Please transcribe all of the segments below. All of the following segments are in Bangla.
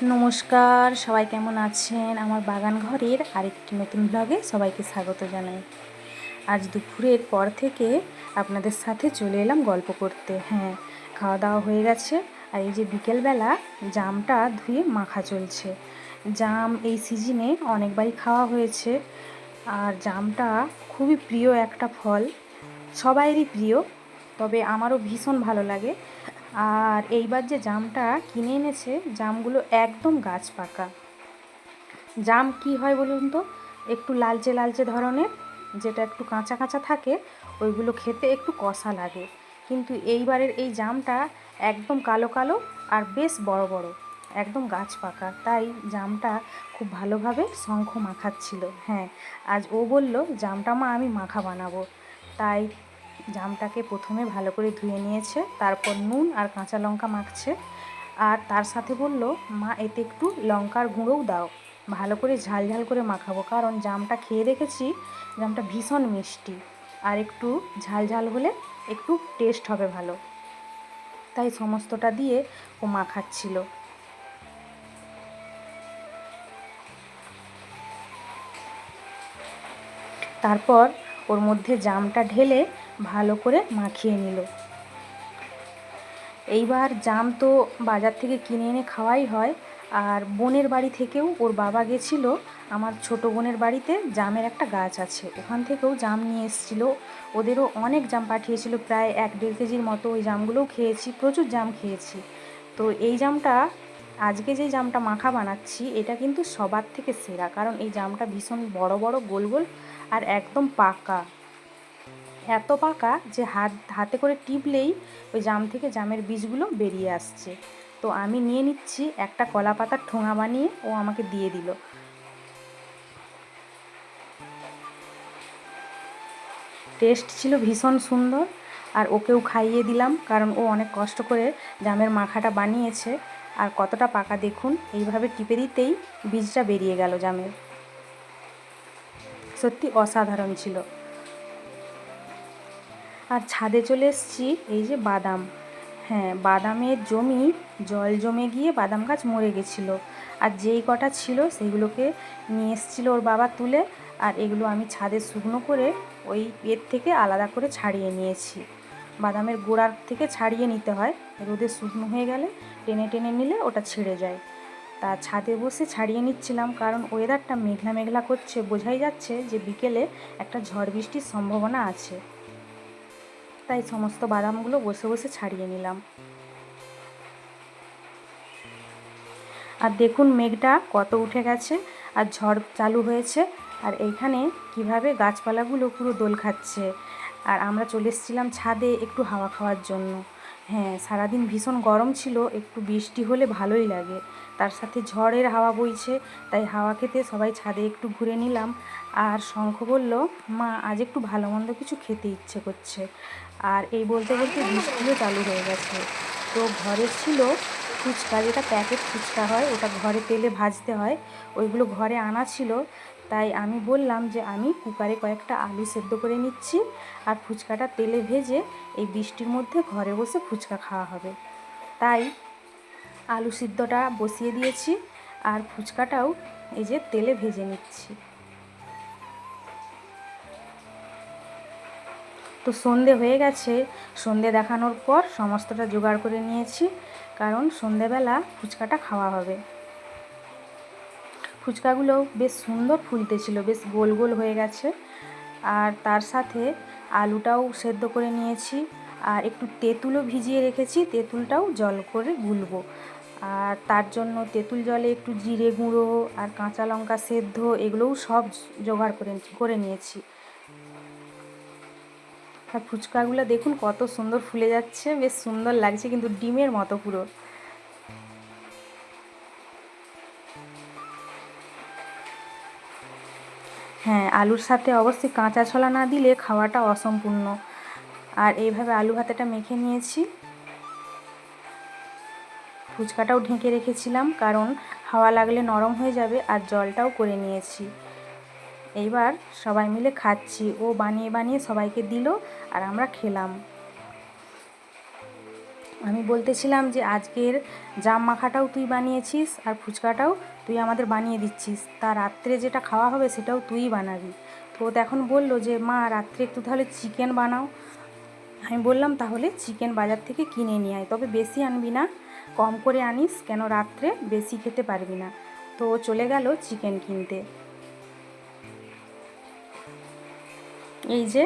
নমস্কার, সবাই কেমন আছেন? আমার বাগান ঘরের আরেকটি নতুন ব্লগে সবাইকে স্বাগত জানাই। আজ দুপুরের পর থেকে আপনাদের সাথে চলে এলাম গল্প করতে। হ্যাঁ, খাওয়া দাওয়া হয়ে গেছে। আর এই যে বিকেলবেলা জামটা ধুয়ে মাখা চলছে। জাম এই সিজনে অনেকবারই খাওয়া হয়েছে। আর জামটা খুবই প্রিয় একটা ফল, সবাইয়েরই প্রিয়, তবে আমারও ভীষণ ভালো লাগে। আর এইবার যে জামটা কিনে এনেছে, জামগুলো একদম গাছ পাকা জাম। কি হয় বলুন তো, একটু লালচে লালচে ধরনের, যেটা একটু কাঁচা কাঁচা থাকে, ওইগুলো খেতে একটু কষা লাগে। কিন্তু এইবারের এই জামটা একদম কালো কালো আর বেশ বড় বড়, একদম গাছ পাকা। তাই জামটা খুব ভালোভাবে শঙ্খ মাখাচ্ছিল। হ্যাঁ, আজ ও বলল জামটা মা আমি মাখা বানাবো। তাই জামটাকে প্রথমে ভালো করে ধুয়ে নিয়েছে, তারপর নুন আর কাঁচা লঙ্কা মাখছে। আর তার সাথে বলল মা এতে একটু লঙ্কার গুঁড়োও দাও, ভালো করে ঝাল ঝাল করে মাখাবো। কারণ জামটা খেয়ে দেখেছি, জামটা ভীষণ মিষ্টি, আর একটু ঝাল ঝাল হলে একটু টেস্ট হবে ভালো। তাই সমস্তটা দিয়ে ও মাখাচ্ছিল। তারপর ওর মধ্যে জামটা ঢেলে ভালো করে মাখিয়ে নিল। এইবার জাম তো বাজার থেকে কিনে এনে খাওয়াই হয়। আর বোনের বাড়ি থেকেও ওর বাবা গেছিল, আমার ছোটো বোনের বাড়িতে জামের একটা গাছ আছে, ওখান থেকেও জাম নিয়ে এসেছিলো। ওদেরও অনেক জাম পাঠিয়েছিল, প্রায় 1-1.5 কেজির মতো। ওই জামগুলোও খেয়েছি, প্রচুর জাম খেয়েছি। তো এই জামটা, আজকে যে জামটা মাখা বানাচ্ছি, এটা কিন্তু সবার থেকে সেরা। কারণ এই জামটা ভীষণ বড় বড়, গোল গোল, আর একদম পাকা। এত পাকা যে হাতে করে টিপলেই ওই জাম থেকে জামের বীজগুলো বেরিয়ে আসছে। তো আমি নিয়ে নিচ্ছি একটা কলা পাতার ঠোঙা বানিয়ে, ও আমাকে দিয়ে দিল। টেস্ট ছিল ভীষণ সুন্দর। আর ওকেও খাইয়ে দিলাম, কারণ ও অনেক কষ্ট করে জামের মাখাটা বানিয়েছে। আর কতটা পাকা দেখুন, এইভাবে টিপে দিতেই বীজটা বেরিয়ে গেল জামের। সত্যি অসাধারণ ছিল। আর ছাদে চলে এসেছি, এই যে বাদাম। হ্যাঁ, বাদামের জমি জল জমে গিয়ে বাদাম গাছ মরে গেছিলো। আর যেই কটা ছিল সেইগুলোকে নিয়ে এসেছিলো ওর বাবা তুলে। আর এগুলো আমি ছাদে শুকনো করে ওই এর থেকে আলাদা করে ছাড়িয়ে নিয়েছি। বাদামের গোড়ার থেকে ছাড়িয়ে নিতে হয়, রোদে শুকনো হয়ে গেলে টেনে টেনে নিলে ওটা ছিঁড়ে যায়। তা ছাদে বসে ছাড়িয়ে নিচ্ছিলাম, কারণ ওয়েদারটা মেঘলা মেঘলা করছে, বোঝাই যাচ্ছে যে বিকেলে একটা ঝড় বৃষ্টির সম্ভাবনা আছে। তাই সমস্ত বাদামগুলো বসে বসে ছাড়িয়ে নিলাম। আর দেখুন মেঘটা কত উঠে গেছে, আর ঝড় চালু হয়েছে। আর এইখানে কিভাবে গাছপালাগুলো পুরো দোল খাচ্ছে। আর আমরা চলে এসেছিলাম ছাদে একটু হাওয়া খাওয়ার জন্য। হ্যাঁ, সারাদিন ভীষণ গরম ছিল, একটু বৃষ্টি হলে ভালোই লাগে। তার সাথে ঝড়ের হাওয়া বইছে, তাই হাওয়া খেতে সবাই ছাদে একটু ঘুরে নিলাম। আর শঙ্খ বলল মা আজ একটু ভালো মন্দ কিছু খেতে ইচ্ছে করছে। আর এই বলতে বলতে বৃষ্টিও চালু হয়ে গেছে। তো ঘরে ছিল ফুচকা, যেটা প্যাকেট ফুচকা হয়, ওটা ঘরে তেলে ভাজতে হয়, ওইগুলো ঘরে আনা ছিল। তাই আমি বললাম যে আমি কুকারে কয়েকটা আলু সেদ্ধ করে নিচ্ছি, আর ফুচকাটা তেলে ভেজে এই বৃষ্টির মধ্যে ঘরে বসে ফুচকা খাওয়া হবে। তাই আলু সিদ্ধটা বসিয়ে দিয়েছি, আর ফুচকাটাও এই যে তেলে ভেজে নিচ্ছি। তো সন্ধে হয়ে গেছে, সন্ধে দেখানোর পর সমস্তটা জোগাড় করে নিয়েছি, কারণ সন্ধেবেলা ফুচকাটা খাওয়া হবে। ফুচকাগুলো বেশ সুন্দর ফুলতেছিল, বেশ গোল গোল হয়ে গেছে। আর তার সাথে আলুটাও সেদ্ধ করে নিয়েছি, আর একটু তেঁতুলও ভিজিয়ে রেখেছি, তেঁতুলটাও জল করে গুলবো। আর তার জন্য তেঁতুল জলে একটু জিরে গুঁড়ো আর কাঁচা লঙ্কা সেদ্ধ, এগুলোও সব জোগাড় করে নিয়েছি। আর ফুচকাগুলো দেখুন কত সুন্দর ফুলে যাচ্ছে, বেশ সুন্দর লাগছে, কিন্তু ডিমের মতো পুরো। হ্যাঁ, আলুর সাথে অবশ্যই কাঁচা ছোলা না দিলে খাওয়াটা অসম্পূর্ণ। আর এইভাবে আলু ভাতেটা মেখে নিয়েছি। ফুচকাটাও ঢেকে রেখেছিলাম, কারণ হাওয়া লাগলে নরম হয়ে যাবে। আর জলটাও করে নিয়েছি। এইবার সবাই মিলে খাচ্ছি, ও বানিয়ে বানিয়ে সবাইকে দিল, আর আমরা খেলাম। আমি বলতেছিলাম যে আজকের জাম মাখাটাও তুই বানিয়েছিস আর ফুচকাটাও তুই আমাদের বানিয়ে দিচ্ছিস, তা রাত্রে যেটা খাওয়া হবে সেটাও তুই বানাবি। তো ও এখন বললো যে মা রাত্রে একটু তাহলে চিকেন বানাও। আমি বললাম তাহলে চিকেন বাজার থেকে কিনে নিয়ে আয়, তবে বেশি আনবি না, কম করে আনিস, কেন রাত্রে বেশি খেতে পারবি না। তো চলে গেল চিকেন কিনতে। এই যে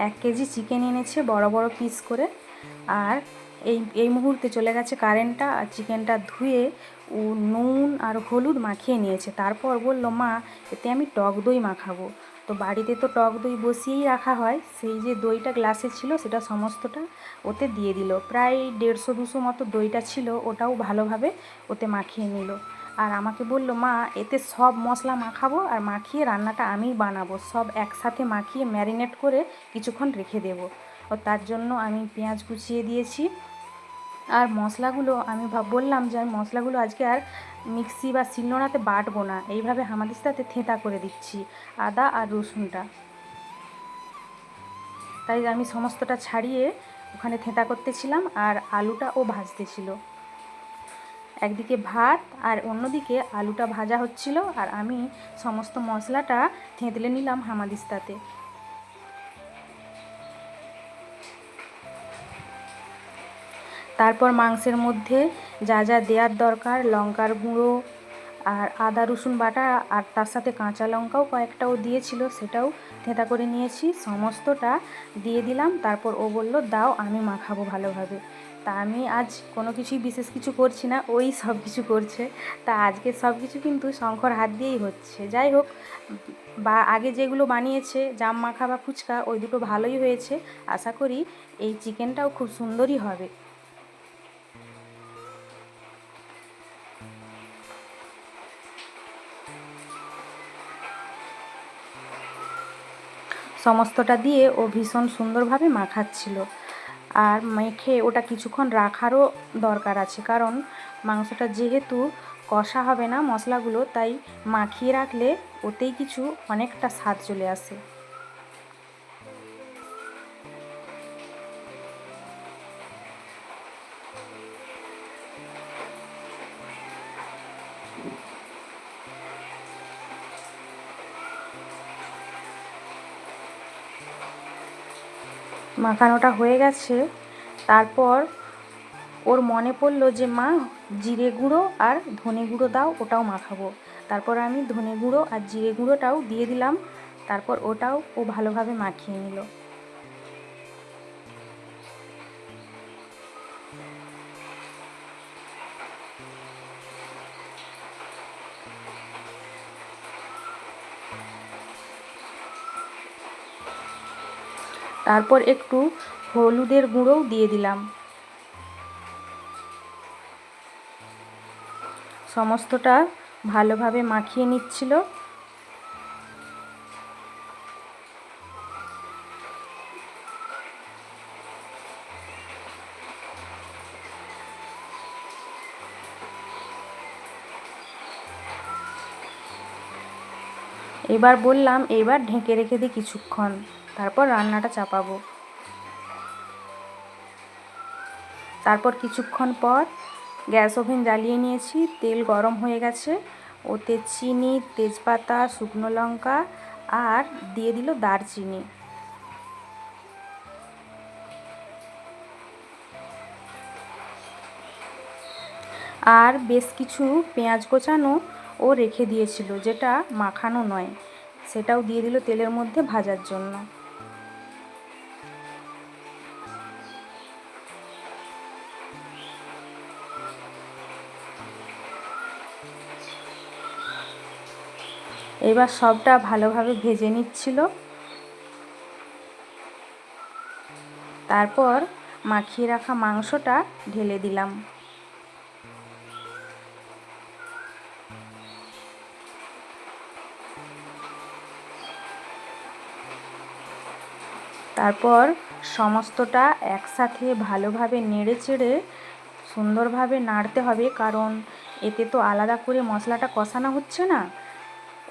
1 কেজি চিকেন এনেছে বড় বড় পিস করে, আর এই মুহূর্তে চলে গেছে কারেন্টটা, আর চিকেনটা ধুয়ে ও নুন আর হলুদ মাখিয়ে নিয়েছে। তারপর বলল মা এতে আমি টক দই মাখাবো। তো বাড়িতে তো টক দই বসিয়েই রাখা হয়, সেই যে দইটা গ্লাসে ছিল সেটা সমস্তটা ওতে দিয়ে দিল, প্রায় 150-200 মতো দইটা ছিল, ওটাও ভালোভাবে ওতে মাখিয়ে নিল। আর আমাকে বলল মা এতে সব মশলা মাখাবো আর মাখিয়ে রান্নাটা আমিই বানাবো, সব একসাথে মাখিয়ে ম্যারিনেট করে কিছুক্ষণ রেখে দেবো। ও তার জন্য আমি পেঁয়াজ কুচিয়ে দিয়েছি। আর মশলাগুলো আমি বললাম যে আমি মশলাগুলো আজকে আর মিক্সি বা শিলনোড়াতে বাটবো না, এইভাবে হামাদিস্তাতে থেঁতা করে দিচ্ছি আদা আর রসুনটা। তাই আমি সমস্তটা ছাড়িয়ে ওখানে থেঁতা করতেছিলাম, আর আলুটা ও ভাজতেছিল। একদিকে ভাত আর অন্যদিকে আলুটা ভাজা হচ্ছিল, আর আমি সমস্ত মশলাটা থেঁতলে নিলাম হামাদিস্তাতে। তারপর মাংসের মধ্যে যা যা দেওয়ার দরকার, লঙ্কার গুঁড়ো আর আদা রসুন বাটা, আর তার সাথে কাঁচা লঙ্কাও কয়েকটাও দিয়েছিল, সেটাও থেঁতা করে নিয়েছি, সমস্তটা দিয়ে দিলাম। তারপর ও বলল দাও আমি মাখাবো ভালোভাবে। তা আমি আজ কোনো কিছুই বিশেষ কিছু করছি না, ওই সব কিছু করছে। তা আজকে সব কিছু কিন্তু শঙ্কর হাত দিয়েই হচ্ছে। যাই হোক, বা আগে যেগুলো বানিয়েছে জাম মাখা বা ফুচকা, ওই দুটো ভালোই হয়েছে, আশা করি এই চিকেনটাও খুব সুন্দরই হবে। সমস্তটা দিয়ে ও ভীষণ সুন্দরভাবে মাখাচ্ছিল। আর মেখে ওটা কিছুক্ষণ রাখারও দরকার আছে, কারণ মাংসটা যেহেতু কষা হবে না মশলাগুলো, তাই মাখিয়ে রাখলে ওতেই কিছু অনেকটা স্বাদ চলে আসে। মাখানোটা হয়ে গেছে। তারপর ওর মনে পড়লো যে মা জিরে গুঁড়ো আর ধনে গুঁড়ো দাও, ওটাও মাখাবো। তারপর আমি ধনে গুঁড়ো আর জিরে গুঁড়োটাও দিয়ে দিলাম। তারপর ওটাও ও ভালোভাবে মাখিয়ে নিল। তারপর একটু হলুদের গুঁড়োও দিয়ে দিলাম। সমস্তটা ভালোভাবে মাখিয়ে নিচ্ছিল। এবার বললাম এবার ঢেকে রেখে দিই কিছুক্ষণ, তারপর রান্নাটা চাপাবো। তারপর কিছুক্ষণ পর গ্যাস ওভেন জ্বালিয়ে নিয়েছি, তেল গরম হয়ে গেছে, ওতে চিনি, তেজপাতা, শুকনো লঙ্কা আর দিয়ে দিল দারচিনি। আর বেশ কিছু পেঁয়াজ কোচানো ও রেখে দিয়েছিল, যেটা মাখানো নয়, সেটাও দিয়ে দিল তেলের মধ্যে ভাজার জন্য। এবার সবটা ভালোভাবে ভেজে নিচ্ছিল। তারপর মাখিয়ে রাখা মাংসটা ঢেলে দিলাম। তারপর সমস্তটা একসাথে ভালোভাবে নেড়ে চেড়ে সুন্দরভাবে নাড়তে হবে, কারণ এতে তো আলাদা করে মশলাটা কষানো হচ্ছে না,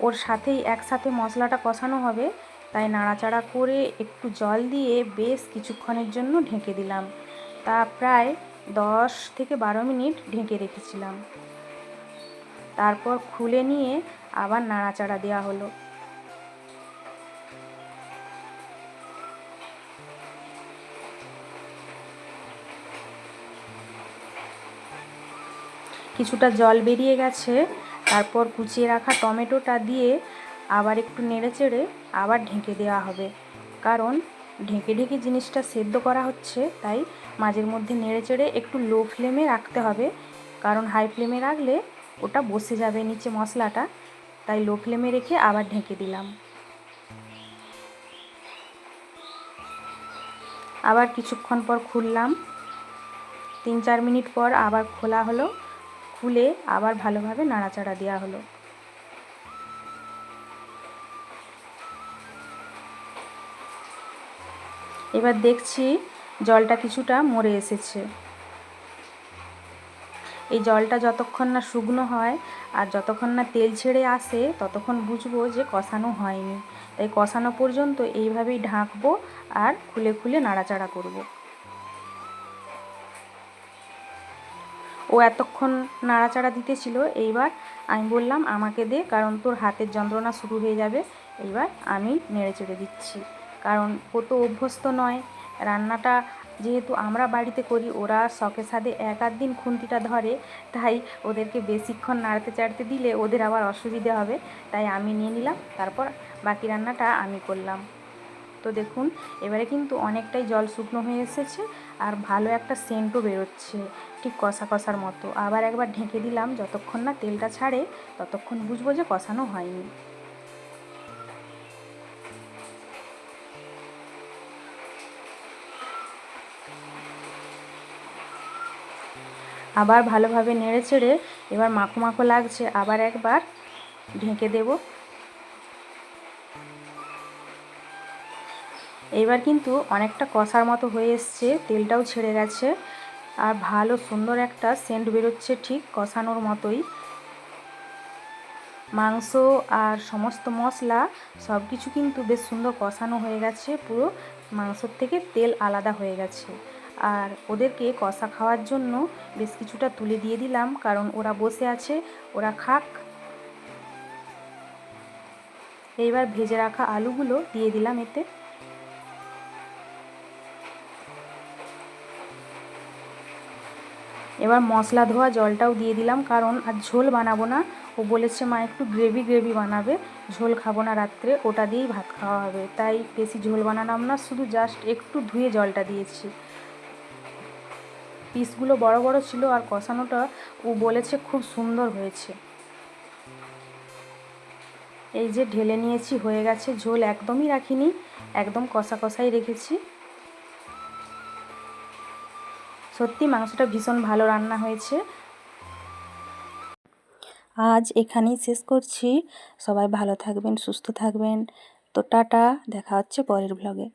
ওর সাথেই একসাথে মশলাটা কষানো হবে। তাই নাড়াচাড়া করে একটু জল দিয়ে বেশ কিছুক্ষণের জন্য ঢেকে দিলাম। তা প্রায় 10 থেকে 12 মিনিট ঢেকে রেখেছিলাম। তারপর খুলে নিয়ে আবার নাড়াচাড়া দেওয়া হলো। কিছুটা জল বেরিয়ে গেছে। তারপর কুচিয়ে রাখা টমেটোটা দিয়ে আবার একটু নেড়েচেড়ে আবার ঢেকে দেওয়া হবে, কারণ ঢেকে ঢেকে জিনিসটা সেদ্ধ করা হচ্ছে, তাই মাঝের মধ্যে নেড়েচেড়ে একটু লো ফ্লেমে রাখতে হবে, কারণ হাই ফ্লেমে রাখলে ওটা বসে যাবে নিচে মশলাটা। তাই লো ফ্লেমে রেখে আবার ঢেকে দিলাম। আবার কিছুক্ষণ পর খুললাম। 3-4 মিনিট পর আবার খোলা হলো। খুলে আবার ভালোভাবে নাড়াচাড়া দেওয়া হলো। এবার দেখছি জলটা কিছুটা মরে এসেছে। এই জলটা যতক্ষণ না শুকনো হয় আর যতক্ষণ না তেল ছেড়ে আসে ততক্ষণ বুঝবো যে কষানো হয়নি। তাই কষানো পর্যন্ত এইভাবেই ঢাকবো আর খুলে খুলে নাড়াচাড়া করব। ও এতক্ষণ নাড়াচাড়া দিতেছিল, এইবার আমি বললাম আমাকে দে, কারণ তোর হাতের যন্ত্রণা শুরু হয়ে যাবে। এইবার আমি নেড়ে চেড়ে দিচ্ছি, কারণ ও তো অভ্যস্ত নয়। রান্নাটা যেহেতু আমরা বাড়িতে করি, ওরা শখে সাধে 1-8 দিন খুন্তিটা ধরে, তাই ওদেরকে বেশিক্ষণ নাড়তে চাড়তে দিলে ওদের আবার অসুবিধে হবে। তাই আমি নিয়ে নিলাম, তারপর বাকি রান্নাটা আমি করলাম। তো দেখুন এবারে কিন্তু অনেকটাই জল শুকনো হয়ে এসেছে আর ভালো একটা সেন্টও বেরোচ্ছে, ঠিক কষা কষার মতো। আবার একবার ঢেকে দিলাম, যতক্ষণ না তেলটা ছাড়ে ততক্ষণ বুঝবো যে কষানো হয়নি। আবার ভালোভাবে নেড়ে চেড়ে এবার মাখো মাখো লাগছে, আবার একবার ঢেকে দেব। এইবার কিন্তু অনেকটা কষার মতো হয়ে এসছে, তেলটাও ছেড়ে গেছে আর ভালো সুন্দর একটা সেন্ট বেরোচ্ছে, ঠিক কষানোর মতোই। মাংস আর সমস্ত মশলা সব কিছু কিন্তু বেশ সুন্দর কষানো হয়ে গেছে, পুরো মাংসর থেকে তেল আলাদা হয়ে গেছে। আর ওদেরকে কষা খাওয়ার জন্য বেশ কিছুটা তুলে দিয়ে দিলাম, কারণ ওরা বসে আছে, ওরা খাক। এইবার ভেজে রাখা আলুগুলো দিয়ে দিলাম এতে। এবার মশলা ধোয়া জলটাও দিয়ে দিলাম, কারণ আর ঝোল বানাবো না। ও বলেছে মা একটু গ্রেভি গ্রেভি বানাবে, ঝোল খাবো না রাত্রে, ওটা দিয়েই ভাত খাওয়া হবে। তাই বেশি ঝোল বানালাম না, শুধু জাস্ট একটু ধুয়ে জলটা দিয়েছি। পিসগুলো বড় বড় ছিল আর কষানোটা ও বলেছে খুব সুন্দর হয়েছে। এই যে ঢেলে নিয়েছি, হয়ে গেছে। ঝোল একদমই রাখিনি, একদম কষা কষাই রেখেছি। সত্যি মাংসটা ভীষণ ভালো রান্না হয়েছে। আজ এখানেই শেষ করছি। সবাই ভালো থাকবেন, সুস্থ থাকবেন। তো টাটা, দেখা হচ্ছে পরের ব্লগে।